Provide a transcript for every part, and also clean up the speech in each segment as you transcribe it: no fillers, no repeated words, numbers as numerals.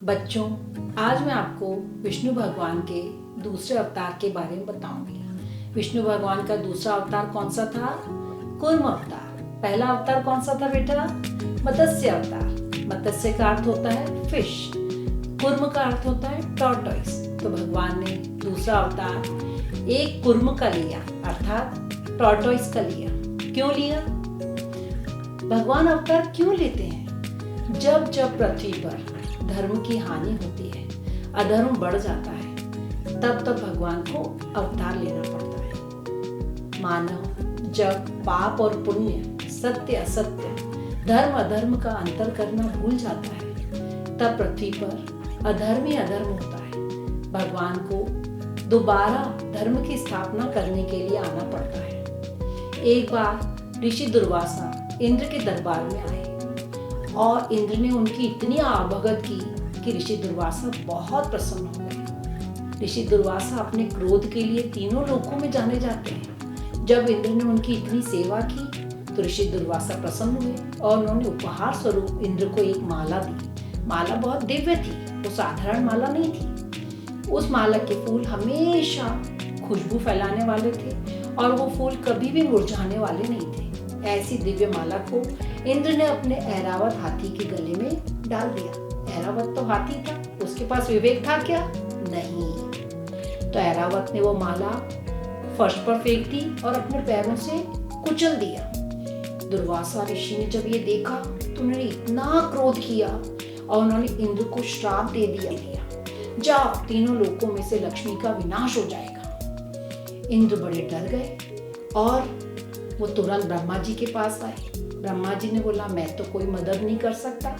बच्चों, आज मैं आपको विष्णु भगवान के दूसरे अवतार के बारे में बताऊंगी। विष्णु भगवान का दूसरा अवतार कौन सा था? कूर्म अवतार। पहला अवतार कौन सा था बेटा? मत्स्य अवतार। मत्स्य का अर्थ होता है फिश, कूर्म का अर्थ होता है टॉर्टोइस। तो भगवान ने दूसरा अवतार एक कूर्म का लिया, अर्थात टॉर्टोइस का लिया। क्यों लिया? भगवान अवतार क्यों लेते हैं? जब जब पृथ्वी पर धर्म की हानि होती है, अधर्म बढ़ जाता है, तब तब भगवान को अवतार लेना पड़ता है। मानव जब पाप और पुण्य, सत्य असत्य, धर्म अधर्म का अंतर करना भूल जाता है, तब पृथ्वी पर अधर्म ही अधर्म होता है। भगवान को दोबारा धर्म की स्थापना करने के लिए आना पड़ता है। एक बार ऋषि दुर्वासा इंद्र के दरबार में आए और इंद्र ने उनकी इतनी आवभगत की कि ऋषि दुर्वासा बहुत प्रसन्न हो गए। ऋषि दुर्वासा अपने क्रोध के लिए तीनों लोकों में जाने जाते हैं। जब इंद्र ने उनकी इतनी सेवा की तो ऋषि दुर्वासा प्रसन्न हुए और उन्होंने उपहार स्वरूप इंद्र को एक माला दी। माला बहुत दिव्य थी, वो साधारण माला नहीं थी। उस माला के फूल हमेशा खुशबू फैलाने वाले थे और वो फूल कभी भी मुरझाने वाले नहीं थे। ऐसी दिव्य माला को इंद्र ने अपने ऐरावत हाथी के गले में डाल दिया। ऐरावत तो हाथी था, उसके पास विवेक था क्या? नहीं। तो ऐरावत ने वो माला फर्श पर फेंक दी और अपने पैरों से कुचल दिया। दुर्वासा ऋषि ने जब ये देखा तो उन्होंने इतना क्रोध किया और उन्होंने इंद्र को श्राप दे दिया, जाओ, तीनों लोकों में से लक्ष्मी का विनाश हो जाएगा। इंद्र बड़े डर गए और वो तुरंत ब्रह्मा जी के पास आए। ब्रह्मा जी ने बोला, मैं तो कोई मदद नहीं कर सकता,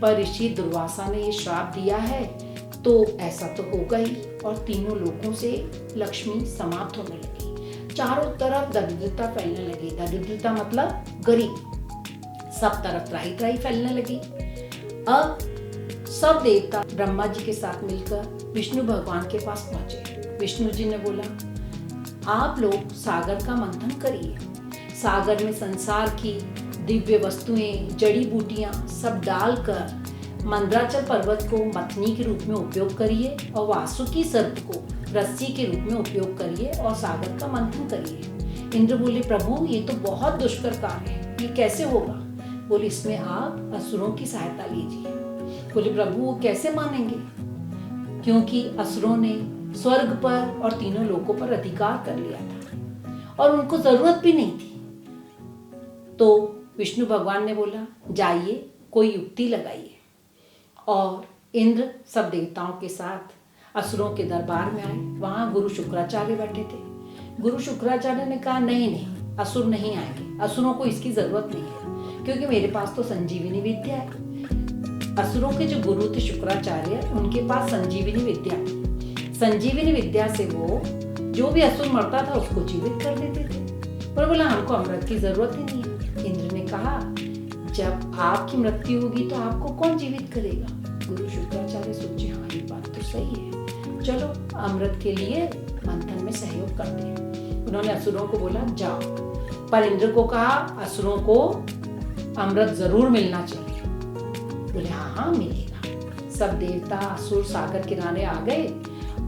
पर ऋषि दुर्वासा ने ये श्राप दिया है तो ऐसा तो होगा ही। और तीनों लोकों से लक्ष्मी समाप्त होने लगी। चारों तरफ दरिद्रता फैलने लगी। दरिद्रता मतलब गरीब, सब तरफ त्राही त्राही फैलने लगी। अब सब देवता ब्रह्मा जी के साथ मिलकर विष्णु भगवान के पास पहुंचे। विष्णु जी ने बोला, आप लोग सागर का मंथन करिए। सागर में संसार की दिव्य वस्तुएं, जड़ी बूटियां सब डालकर मंदराचल पर्वत को मथनी के रूप में उपयोग करिए और वासुकी सर्प को रस्सी के रूप में उपयोग करिए और सागर का मंथन करिए। इंद्र बोले, प्रभु ये तो बहुत दुष्कर कार्य है, ये कैसे होगा? बोले, इसमें आप असुरों की सहायता लीजिए। बोले, प्रभु वो कैसे मानेंगे? क्योंकि असुरों ने स्वर्ग पर और तीनों लोकों पर अधिकार कर लिया था और उनको जरूरत भी नहीं थी। तो विष्णु भगवान ने बोला, जाइए कोई युक्ति लगाइए। और इंद्र सब देवताओं के साथ असुरों के दरबार में आए। वहाँ गुरु शुक्राचार्य बैठे थे। गुरु शुक्राचार्य ने कहा, नहीं, असुर नहीं आएंगे, असुरों को इसकी जरूरत नहीं है, क्योंकि मेरे पास तो संजीवनी विद्या है। असुरों के जो गुरु थे शुक्राचार्य, उनके पास संजीवनी विद्या थी। संजीवनी विद्या से वो जो भी असुर मरता था उसको जीवित कर देते थे। पर बोला, हमको अमृत की जरूरत ही नहीं है। इंद्र ने कहा, जब आपकी मृत्यु होगी तो आपको कौन जीवित करेगा? गुरु शुक्राचार्य सोचे, हाँ ये बात तो सही है, चलो अमृत के लिए मंथन में सहयोग करते हैं। उन्होंने असुरों को बोला, जाओ, पर इंद्र को कहा, असुरों को अमृत जरूर मिलना चाहिए। बोले, हाँ मिलेगा। सब देवता असुर सागर किनारे आ गए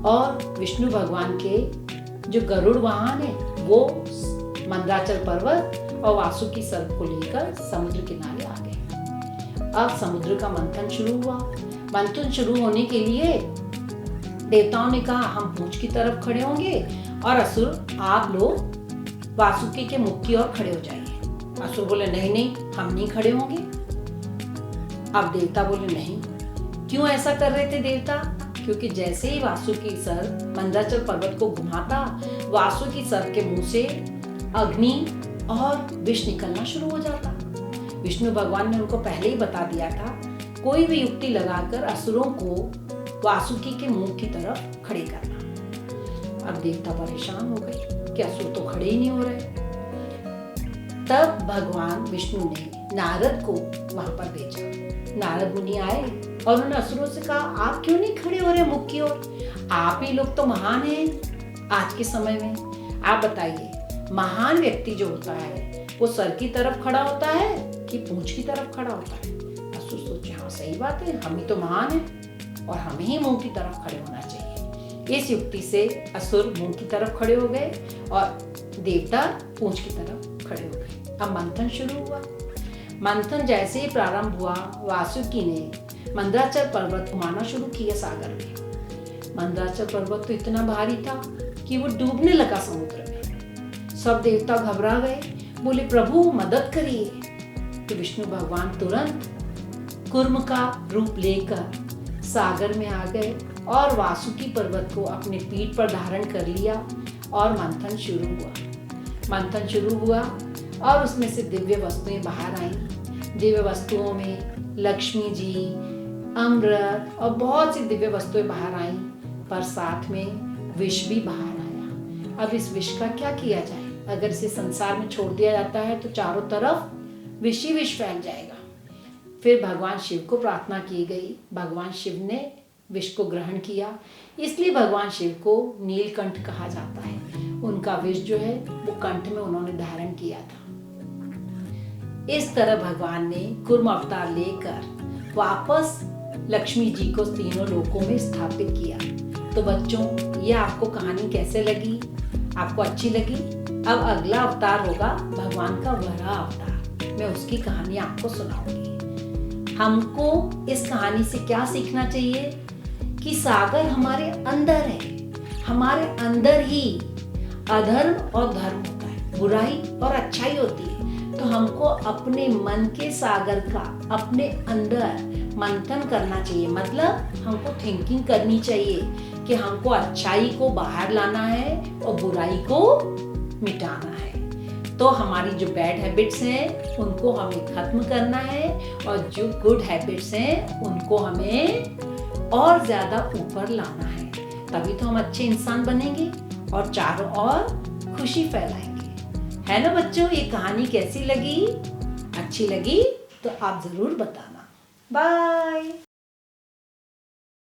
और विष्णु भगवान के जो गरुड़ वाहन है वो मंदराचल पर्वत और वासुकी सर्प को लेकर समुद्र किनारे आ गए। अब समुद्र का मंथन शुरू हुआ। मंथन शुरू होने के लिए देवताओं ने कहा, हम पूंछ की तरफ खड़े होंगे और असुर आप लोग वासुकी के मुख की ओर खड़े हो जाइए। असुर बोले, नहीं, हम नहीं खड़े होंगे। अब देवता बोले, नहीं। क्यों ऐसा कर रहे थे देवता? क्योंकि जैसे ही वासुकी सर्प मंदराचल पर्वत को घुमाता, वासुकी सर्प के मुंह से अग्नि और विष निकलना शुरू हो जाता। विष्णु भगवान ने उनको पहले ही बता दिया था, कोई भी युक्ति लगाकर असुरों को वासुकी के मुंह की तरफ खड़े करना। अब देवता परेशान हो गए कि असुर तो खड़े ही नहीं हो रहे। तब भगवान विष्णु ने नारद को वहां पर भेजा। नारद मुनि आए और उन्होंने असुरों से कहा, आप क्यों नहीं खड़े हो रहे मुख की ओर? आप ही लोग तो महान हैं आज के समय में। आप बताइए, महान व्यक्ति जो होता है वो सर की तरफ खड़ा होता है कि पूंछ की तरफ खड़ा होता है? असुर सोचे, हाँ सही बात है, हम ही तो महान हैं। और हमें ही मुंह की तरफ खड़े होना चाहिए। इस युक्ति से असुर मुंह की तरफ खड़े हो गए और देवता पूंछ की तरफ खड़े हो गए। अब मंथन शुरू हुआ। मंथन जैसे ही प्रारंभ हुआ, वासुकी ने मंदराचल पर्वत घुमाना शुरू किया सागर में। मंदराचल पर्वत तो इतना भारी था कि वो डूबने लगा समुद्र में। सब देवता घबरा गए, बोले प्रभु मदद करिए। तो विष्णु भगवान तुरंत कूर्म का रूप लेकर सागर में आ गए और वासुकी पर्वत को अपने पीठ पर धारण कर लिया और मंथन शुरू हुआ। मंथन शुरू हुआ और उसमें से दिव्य वस्तुएं बाहर आईं। दिव्य वस्तुओं में लक्ष्मी जी, अमृत और बहुत सी दिव्य वस्तुएं बाहर आईं, पर साथ में विष भी बाहर आया। अब इस विष का क्या किया जाए? अगर इसे संसार में छोड़ दिया जाता है तो चारों तरफ विष ही विष फैल जाएगा। फिर भगवान शिव को प्रार्थना की गई। भगवान शिव ने विष को ग्रहण किया, इसलिए भगवान शिव को नीलकंठ कहा जाता है। उनका विष जो है वो कंठ में उन्होंने धारण किया था। इस तरह भगवान ने कूर्म अवतार लेकर वापस लक्ष्मी जी को तीनों लोकों में स्थापित किया। तो बच्चों, ये आपको कहानी कैसे लगी? आपको अच्छी लगी? अब अगला अवतार होगा भगवान का वराह अवतार। मैं उसकी कहानी आपको सुनाऊंगी। हमको इस कहानी से क्या सीखना चाहिए कि सागर हमारे अंदर है। हमारे अंदर ही अधर्म और धर्म होता है, बुराई और अच्छाई होती है। तो हमको अपने मन के सागर का अपने अंदर मंथन करना चाहिए। मतलब हमको थिंकिंग करनी चाहिए कि हमको अच्छाई को बाहर लाना है और बुराई को मिटाना है। तो हमारी जो बैड हैबिट्स हैं उनको हमें खत्म करना है और जो गुड हैबिट्स हैं उनको हमें और ज्यादा ऊपर लाना है। तभी तो हम अच्छे इंसान बनेंगे और चारों ओर खुशी फैलाएंगे। है ना बच्चों? ये कहानी कैसी लगी? अच्छी लगी तो आप जरूर बताना। बाय।